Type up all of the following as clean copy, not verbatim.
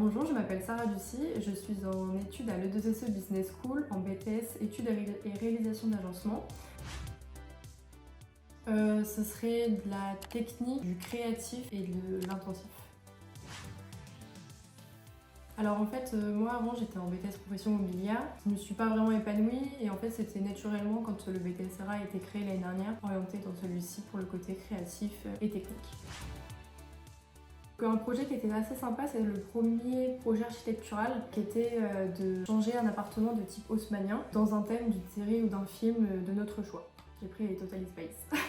Bonjour, je m'appelle Sarah Ducy, je suis en études à l'E2SE Business School en BTS études et réalisation d'agencement. Ce serait de la technique, du créatif et de l'intensif. Alors en fait, moi avant j'étais en BTS profession mobilière, je ne me suis pas vraiment épanouie et en fait c'était naturellement quand le BTS-RA a été créé l'année dernière, orienté dans celui-ci pour le côté créatif et technique. Un projet qui était assez sympa, c'est le premier projet architectural qui était de changer un appartement de type haussmannien dans un thème d'une série ou d'un film de notre choix. J'ai pris les Totally Space.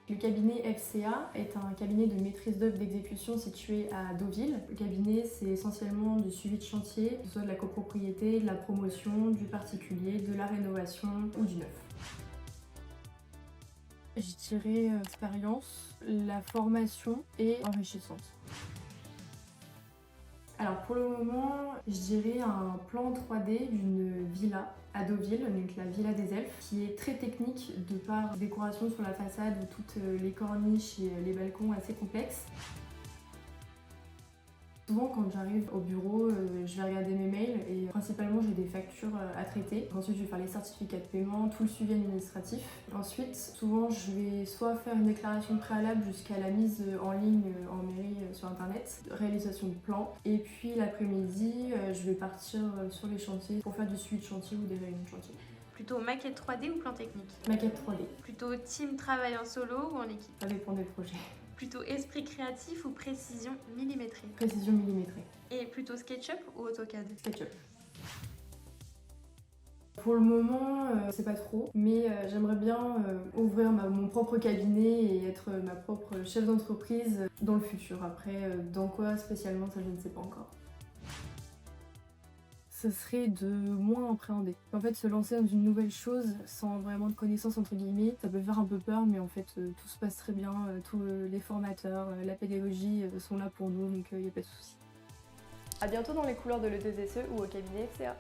Le cabinet FCA est un cabinet de maîtrise d'œuvre d'exécution situé à Deauville. Le cabinet, c'est essentiellement du suivi de chantier, que ce soit de la copropriété, de la promotion, du particulier, de la rénovation ou du neuf. Je dirais expérience, la formation et enrichissante. Alors pour le moment, je dirais un plan 3D d'une villa à Deauville, donc la Villa des Elfes, qui est très technique de par décoration sur la façade ou toutes les corniches et les balcons assez complexes. Souvent quand j'arrive au bureau, je vais regarder mes mails et principalement j'ai des factures à traiter. Ensuite je vais faire les certificats de paiement, tout le suivi administratif. Ensuite souvent je vais soit faire une déclaration préalable jusqu'à la mise en ligne en mairie sur internet, réalisation de plans. Et puis l'après-midi je vais partir sur les chantiers pour faire du suivi de chantier ou des réunions de chantier. Plutôt maquette 3D ou plan technique? Maquette 3D. Plutôt team travail en solo ou en équipe? Ça dépend des projets. Plutôt esprit créatif ou précision millimétrée? Précision millimétrée. Et plutôt SketchUp ou AutoCAD? SketchUp. Pour le moment, c'est pas trop, mais j'aimerais bien ouvrir mon propre cabinet et être ma propre chef d'entreprise dans le futur. Après, dans quoi spécialement, ça je ne sais pas encore. Ce serait de moins appréhender. En fait, se lancer dans une nouvelle chose sans vraiment de connaissances entre guillemets, ça peut faire un peu peur, mais en fait, tout se passe très bien. Tous les formateurs, la pédagogie sont là pour nous, donc il n'y a pas de souci. A bientôt dans les couleurs de l'E2SE ou au cabinet FCA.